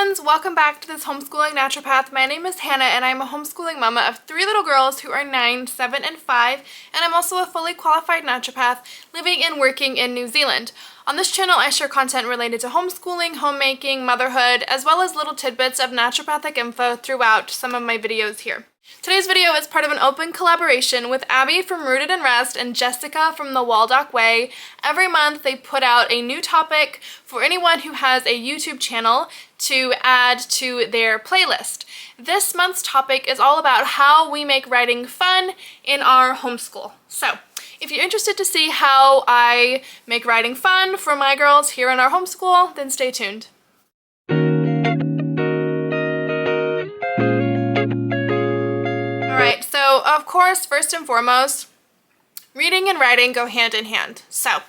friends, welcome back to this homeschooling naturopath. My name is Hannah and I'm a homeschooling mama of 3 little girls who are 9, 7, and 5, and I'm also a fully qualified naturopath living and working in New Zealand. On this channel I share content related to homeschooling, homemaking, motherhood, as well as little tidbits of naturopathic info throughout some of my videos here. Today's video is part of an open collaboration with Abby from Rooted and Rest and Jessica from the Waldock Way. Every month they put out a new topic for anyone who has a YouTube channel to add to their playlist. This month's topic is all about how we make writing fun in our homeschool. So, if you're interested to see how I make writing fun for my girls here in our homeschool, then stay tuned. Alright, so of course, first and foremost, reading and writing go hand in hand. So,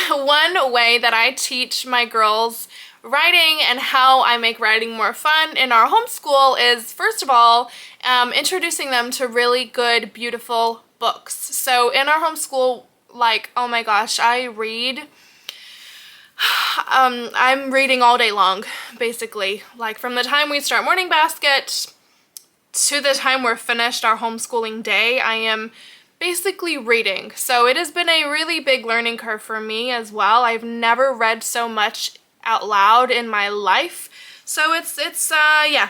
one way that I teach my girls writing and how I make writing more fun in our homeschool is, first of all, introducing them to really good, beautiful books. So in our homeschool, like, oh my gosh, I'm reading all day long, basically. Like from the time we start morning basket to the time we're finished our homeschooling day, I am basically reading. So it has been a really big learning curve for me as well. I've never read so much out loud in my life. So yeah.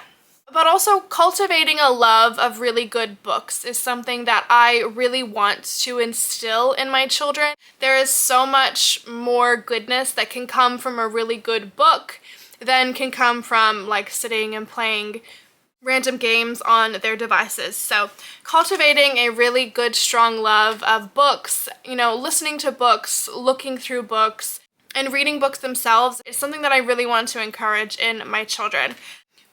But also cultivating a love of really good books is something that I really want to instill in my children. There is so much more goodness that can come from a really good book than can come from like sitting and playing random games on their devices. So cultivating a really good, strong love of books, you know, listening to books, looking through books, and reading books themselves is something that I really want to encourage in my children.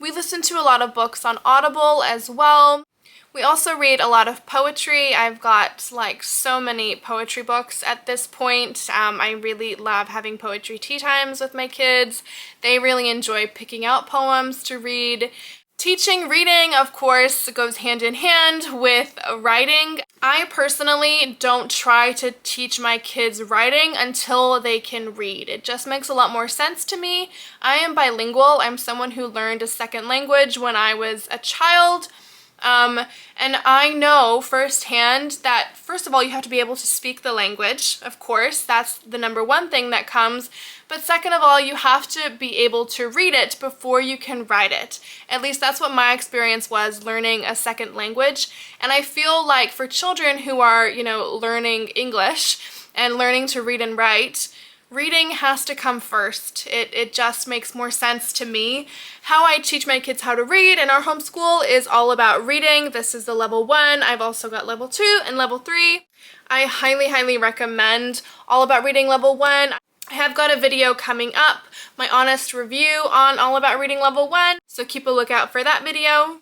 We listen to a lot of books on Audible as well. We also read a lot of poetry. I've got like so many poetry books at this point. I really love having poetry tea times with my kids. They really enjoy picking out poems to read. Teaching reading, of course, goes hand in hand with writing. I personally don't try to teach my kids writing until they can read. It just makes a lot more sense to me. I am bilingual. I'm someone who learned a second language when I was a child. And I know firsthand that, first of all, you have to be able to speak the language, of course. That's the number one thing that comes. But second of all, you have to be able to read it before you can write it. At least that's what my experience was learning a second language. And I feel like for children who are, you know, learning English and learning to read and write, reading has to come first. It just makes more sense to me. How I teach my kids how to read in our homeschool is all about reading. This is the level 1. I've also got level 2 and level 3. I highly, highly recommend All About Reading level 1. I have got a video coming up, my honest review on All About Reading level 1, so keep a lookout for that video.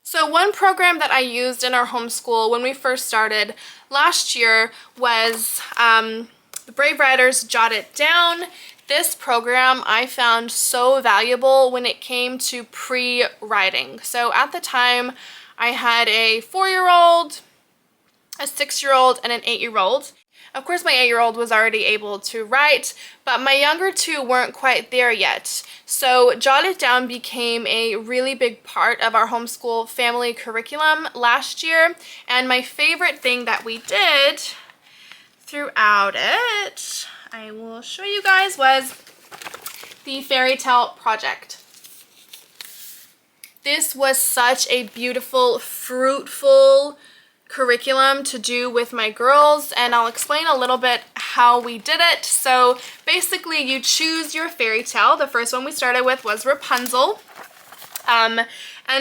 So one program that I used in our homeschool when we first started last year was the Brave Writers Jot It Down. This program I found so valuable when it came to pre-writing. So at the time I had a 4-year-old, a 6-year-old, and an 8-year-old. Of course my 8-year-old was already able to write, but my younger two weren't quite there yet. So Jot It Down became a really big part of our homeschool family curriculum last year, and my favorite thing that we did throughout it, I will show you guys, was the fairy tale project. This was such a beautiful, fruitful curriculum to do with my girls, and I'll explain a little bit how we did it. So basically you choose your fairy tale. The first one we started with was Rapunzel. And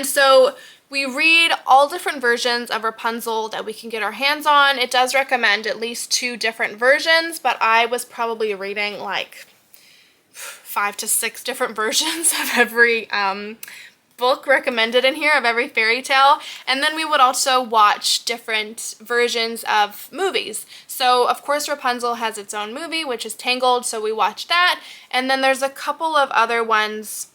so we read all different versions of Rapunzel that we can get our hands on. It does recommend at least 2 different versions, but I was probably reading like 5 to 6 different versions of every book recommended in here, of every fairy tale. And then we would also watch different versions of movies. So of course Rapunzel has its own movie, which is Tangled, so we watched that. And then there's a couple of other ones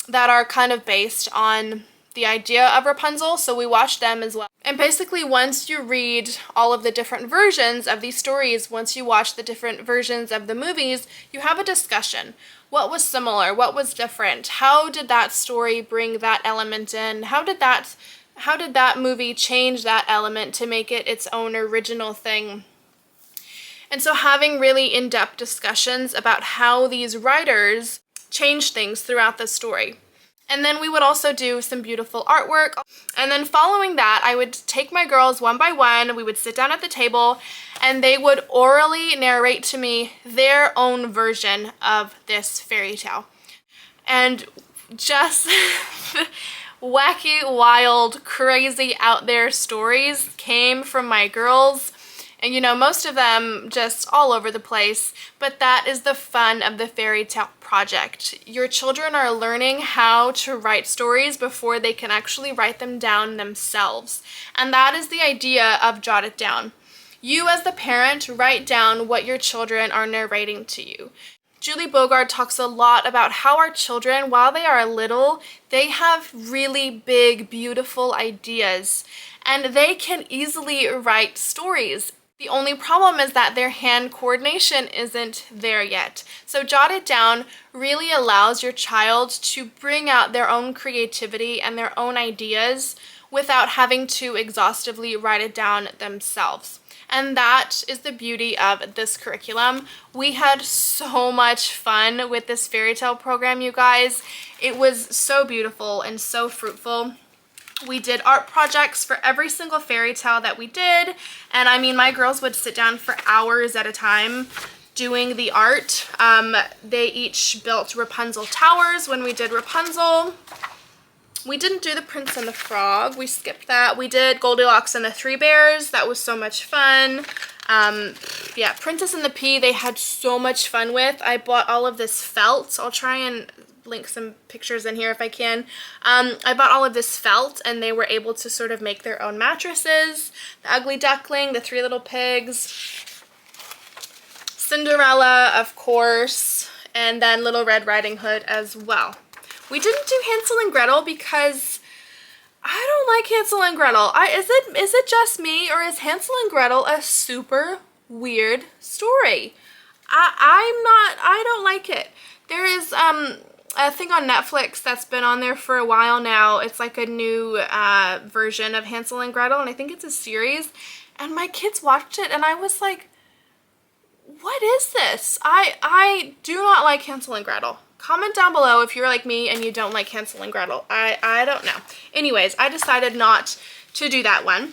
that are kind of based on the idea of Rapunzel, so we watched them as well. And basically once you read all of the different versions of these stories, once you watch the different versions of the movies, you have a discussion. What was similar? What was different? How did that story bring that element in? How did that movie change that element to make it its own original thing? And so having really in-depth discussions about how these writers changed things throughout the story. And then we would also do some beautiful artwork. And then following that, I would take my girls one by one, we would sit down at the table, and they would orally narrate to me their own version of this fairy tale. And just wacky, wild, crazy, out there stories came from my girls. And you know, most of them just all over the place, but that is the fun of the fairy tale project. Your children are learning how to write stories before they can actually write them down themselves. And that is the idea of Jot It Down. You as the parent write down what your children are narrating to you. Julie Bogart talks a lot about how our children, while they are little, they have really big, beautiful ideas, and they can easily write stories. The only problem is that their hand coordination isn't there yet. So Jot It Down really allows your child to bring out their own creativity and their own ideas without having to exhaustively write it down themselves. And that is the beauty of this curriculum. We had so much fun with this fairy tale program, you guys. It was so beautiful and so fruitful. We did art projects for every single fairy tale that we did. And I mean, my girls would sit down for hours at a time doing the art. They each built Rapunzel towers when we did Rapunzel. We didn't do the Prince and the Frog. We skipped that. We did Goldilocks and the Three Bears. That was so much fun. Yeah, Princess and the Pea, they had so much fun with. I bought all of this felt. I'll try and link some pictures in here if I can. I bought all of this felt, and they were able to sort of make their own mattresses. The Ugly Duckling, the Three Little Pigs, Cinderella, of course, and then Little Red Riding Hood as well. We didn't do Hansel and Gretel because I don't like Hansel and Gretel. Is it just me, or is Hansel and Gretel a super weird story? I don't like it. There is a thing on Netflix that's been on there for a while now. It's like a new version of Hansel and Gretel, and I think it's a series. And my kids watched it, and I was like, what is this? I do not like Hansel and Gretel. Comment down below if you're like me and you don't like Hansel and Gretel. I don't know. Anyways, I decided not to do that one.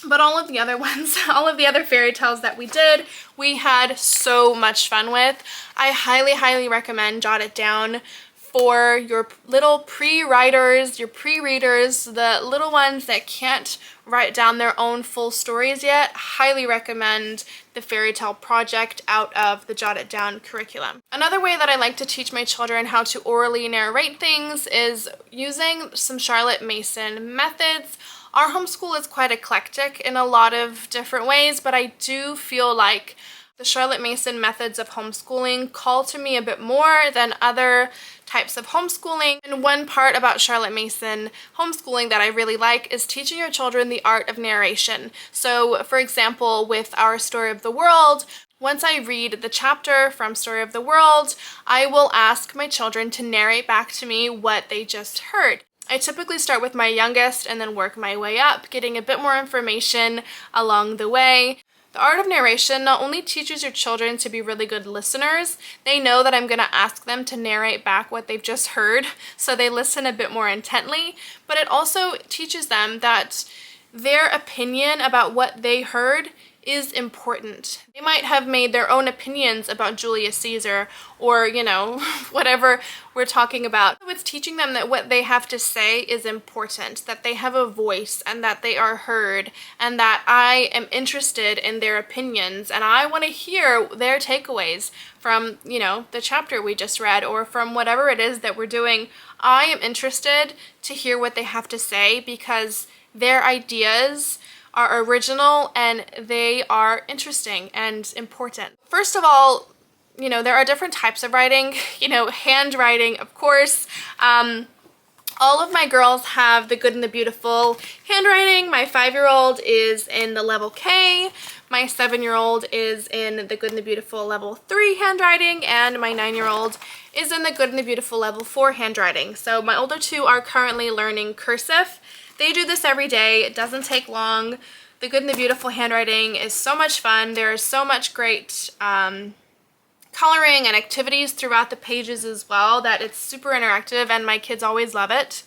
But all of the other ones, all of the other fairy tales that we did, we had so much fun with. I highly, highly recommend Jot It Down for your little pre-writers, your pre-readers, the little ones that can't write down their own full stories yet. Highly recommend the fairy tale project out of the Jot It Down curriculum. Another way that I like to teach my children how to orally narrate things is using some Charlotte Mason methods. Our homeschool is quite eclectic in a lot of different ways, but I do feel like the Charlotte Mason methods of homeschooling call to me a bit more than other types of homeschooling. And one part about Charlotte Mason homeschooling that I really like is teaching your children the art of narration. So for example, with our Story of the World, once I read the chapter from Story of the World, I will ask my children to narrate back to me what they just heard. I typically start with my youngest and then work my way up, getting a bit more information along the way. The art of narration not only teaches your children to be really good listeners, they know that I'm going to ask them to narrate back what they've just heard, so they listen a bit more intently, but it also teaches them that their opinion about what they heard is important. They might have made their own opinions about Julius Caesar or, you know, whatever we're talking about. So it's teaching them that what they have to say is important, that they have a voice and that they are heard, and that I am interested in their opinions and I want to hear their takeaways from, you know, the chapter we just read or from whatever it is that we're doing. I am interested to hear what they have to say because their ideas are original and they are interesting and important. First of all, you know, there are different types of writing. You know, handwriting, of course. All of my girls have the good and the beautiful handwriting. My 5-year-old is in the level K. My 7-year-old is in the Good and the Beautiful Level 3 handwriting, and my 9-year-old is in the Good and the Beautiful Level 4 handwriting. So my older two are currently learning cursive. They do this every day. It doesn't take long. The Good and the Beautiful handwriting is so much fun. There is so much great coloring and activities throughout the pages as well that it's super interactive, and my kids always love it.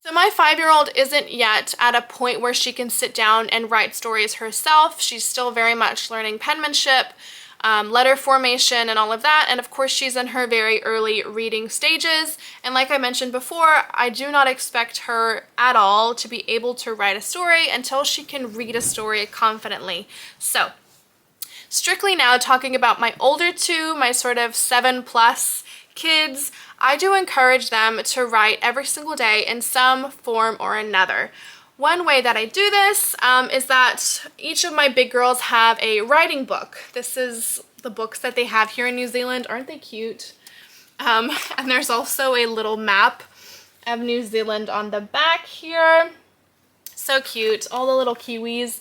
So my 5-year-old isn't yet at a point where she can sit down and write stories herself. She's still very much learning penmanship, letter formation, and all of that. And of course, she's in her very early reading stages. And like I mentioned before, I do not expect her at all to be able to write a story until she can read a story confidently. So strictly now talking about my older two, my sort of 7+ kids, I do encourage them to write every single day in some form or another. One way that I do this is that each of my big girls have a writing book. This is the books that they have here in New Zealand. Aren't they cute? And there's also a little map of New Zealand on the back here. So cute, all the little kiwis.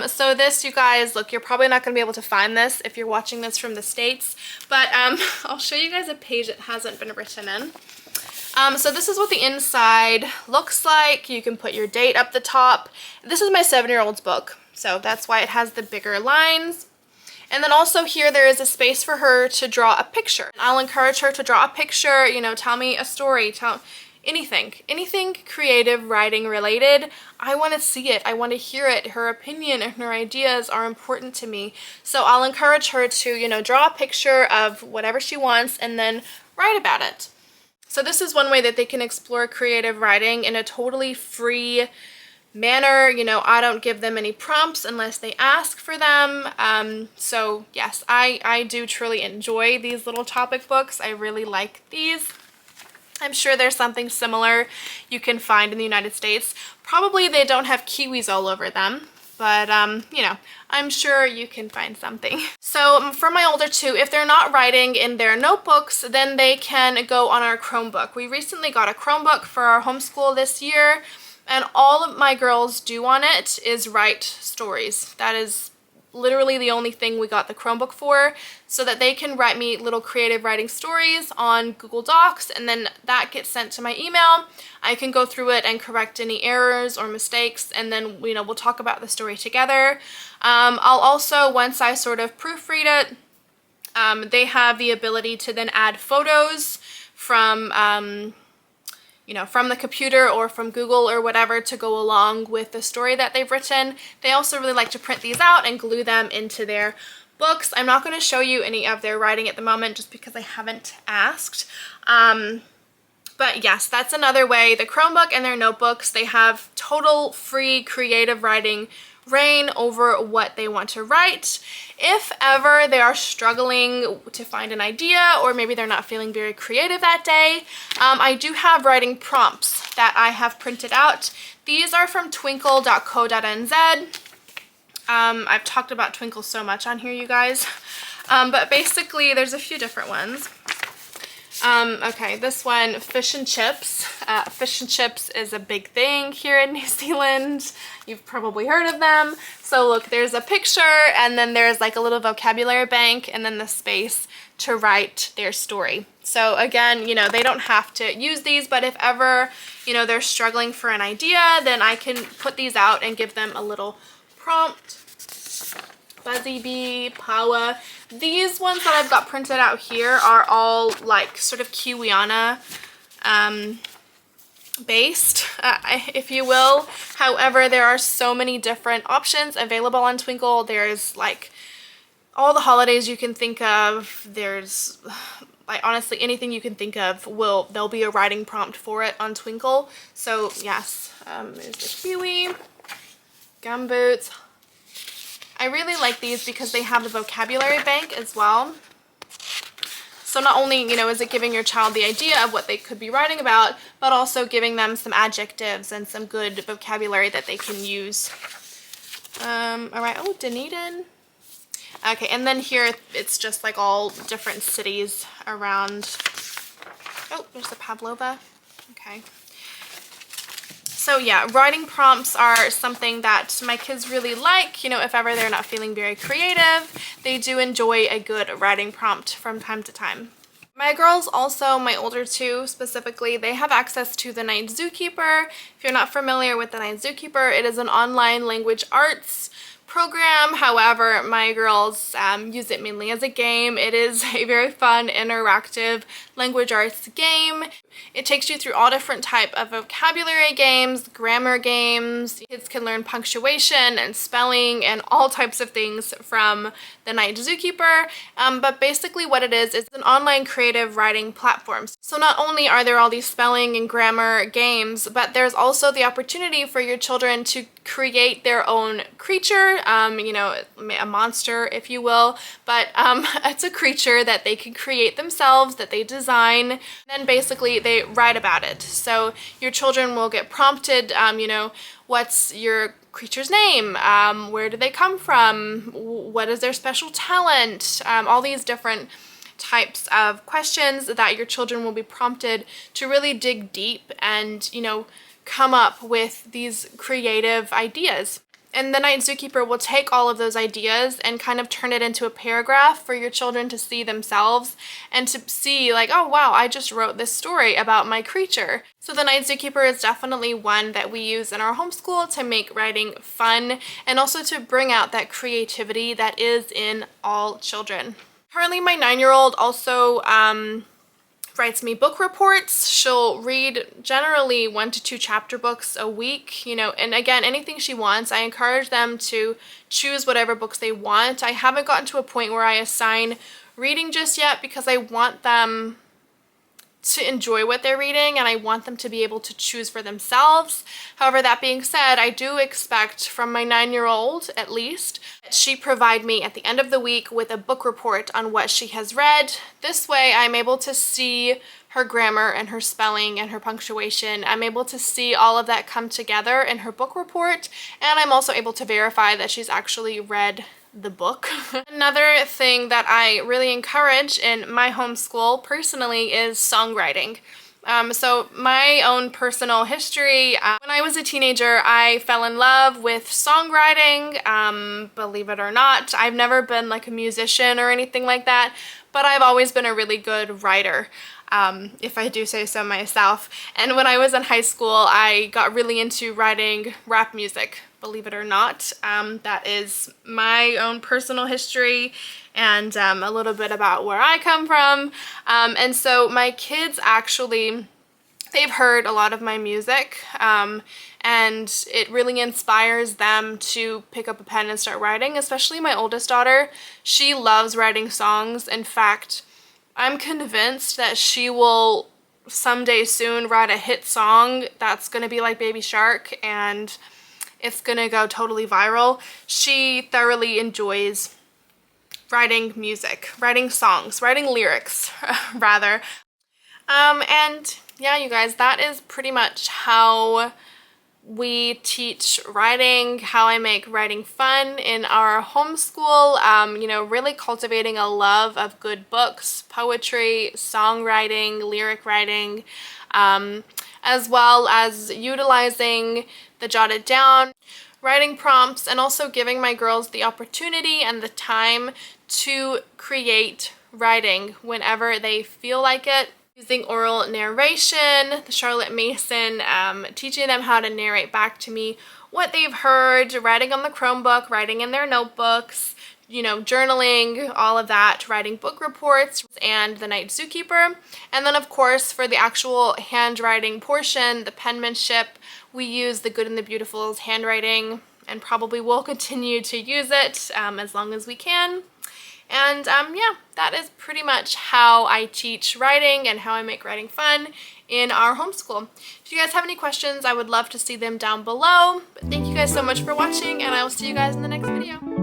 So this, you guys, look, you're probably not going to be able to find this if you're watching this from the States, but I'll show you guys a page that hasn't been written in. So this is what the inside looks like. You can put your date up the top. This is my 7-year-old's book, so that's why it has the bigger lines. And then also here there is a space for her to draw a picture. I'll encourage her to draw a picture, you know, tell me a story, anything creative writing related. I want to see it. I want to hear it. Her opinion and her ideas are important to me. So I'll encourage her to, you know, draw a picture of whatever she wants and then write about it. So this is one way that they can explore creative writing in a totally free manner. You know, I don't give them any prompts unless they ask for them. So yes, I do truly enjoy these little topic books. I really like these. I'm sure there's something similar you can find in the United States. Probably they don't have kiwis all over them, but you know, I'm sure you can find something. So for my older two, if they're not writing in their notebooks, then they can go on our Chromebook. We recently got a Chromebook for our homeschool this year, and all of my girls do on it is write stories. That is literally the only thing we got the Chromebook for, so that they can write me little creative writing stories on Google Docs, and then that gets sent to my email. I can go through it and correct any errors or mistakes, and then, you know, we'll talk about the story together. I'll also, once I sort of proofread it, they have the ability to then add photos from you know, from the computer or from Google or whatever to go along with the story that they've written. They also really like to print these out and glue them into their books. I'm not going to show you any of their writing at the moment just because I haven't asked. But yes, that's another way. The Chromebook and their notebooks, they have total free creative writing reign over what they want to write. If ever they are struggling to find an idea, or maybe they're not feeling very creative that day, I do have writing prompts that I have printed out. These are from twinkle.co.nz. I've talked about Twinkle so much on here, you guys. But basically there's a few different ones. Okay, this one, fish and chips. Fish and chips is a big thing here in New Zealand. You've probably heard of them. So look, there's a picture, and then there's like a little vocabulary bank, and then the space to write their story. So again, you know, they don't have to use these, but if ever, you know, they're struggling for an idea, then I can put these out and give them a little prompt. Buzzy Bee, Paua. These ones that I've got printed out here are all like sort of Kiwiana based, if you will. However, there are so many different options available on Twinkle. There's like all the holidays you can think of. There's like honestly anything you can think of, there'll be a writing prompt for it on Twinkle. So yes, there's the kiwi, gumboots. I really like these because they have the vocabulary bank as well. So not only, you know, is it giving your child the idea of what they could be writing about, but also giving them some adjectives and some good vocabulary that they can use. All right, oh, Dunedin. Okay, and then here it's just like all different cities around. Oh, there's the Pavlova. Okay. So yeah, writing prompts are something that my kids really like. You know, if ever they're not feeling very creative, they do enjoy a good writing prompt from time to time. My girls also, my older two specifically, they have access to the Night Zookeeper. If you're not familiar with the Night Zookeeper, it is an online language arts program. However, my girls use it mainly as a game. It is a very fun, interactive language arts game. It takes you through all different type of vocabulary games, grammar games. Kids can learn punctuation and spelling and all types of things from the Night Zookeeper. But basically what it is an online creative writing platform. So not only are there all these spelling and grammar games, but there's also the opportunity for your children to create their own creature, you know, a monster, if you will, but it's a creature that they can create themselves, that they design, and then basically they write about it. So your children will get prompted, you know, what's your creature's name? Where do they come from? What is their special talent? All these different types of questions that your children will be prompted to really dig deep and, you know, come up with these creative ideas. And the Night Zookeeper will take all of those ideas and kind of turn it into a paragraph for your children to see themselves and to see like, oh wow, I just wrote this story about my creature. So the Night Zookeeper is definitely one that we use in our homeschool to make writing fun and also to bring out that creativity that is in all children. Currently my 9-year-old also writes me book reports. She'll read generally 1 to 2 chapter books a week, you know, and again, anything she wants. I encourage them to choose whatever books they want. I haven't gotten to a point where I assign reading just yet because I want them to enjoy what they're reading and I want them to be able to choose for themselves. However, that being said, I do expect from my 9-year-old at least that she provide me at the end of the week with a book report on what she has read. This way I'm able to see her grammar and her spelling and her punctuation. I'm able to see all of that come together in her book report, and I'm also able to verify that she's actually read the book. Another thing that I really encourage in my homeschool personally is songwriting. So my own personal history, when I was a teenager, I fell in love with songwriting. Believe it or not, I've never been like a musician or anything like that, but I've always been a really good writer. If I do say so myself. And when I was in high school, I got really into writing rap music, believe it or not. That is my own personal history and a little bit about where I come from. And so my kids actually, they've heard a lot of my music and it really inspires them to pick up a pen and start writing, especially my oldest daughter. She loves writing songs. In fact, I'm convinced that she will someday soon write a hit song that's going to be like Baby Shark and it's going to go totally viral. She thoroughly enjoys writing music, writing songs, writing lyrics, rather. And yeah, you guys, that is pretty much how we teach writing, how I make writing fun in our homeschool, you know, really cultivating a love of good books, poetry, songwriting, lyric writing, as well as utilizing the jotted down writing prompts and also giving my girls the opportunity and the time to create writing whenever they feel like it. Using oral narration, the Charlotte Mason, teaching them how to narrate back to me what they've heard, writing on the Chromebook, writing in their notebooks, you know, journaling, all of that, writing book reports, and the Night Zookeeper. And then of course for the actual handwriting portion, the penmanship, we use the Good and the Beautiful's handwriting and probably will continue to use it as long as we can. And yeah, that is pretty much how I teach writing and how I make writing fun in our homeschool. If you guys have any questions, I would love to see them down below. But thank you guys so much for watching, and I will see you guys in the next video.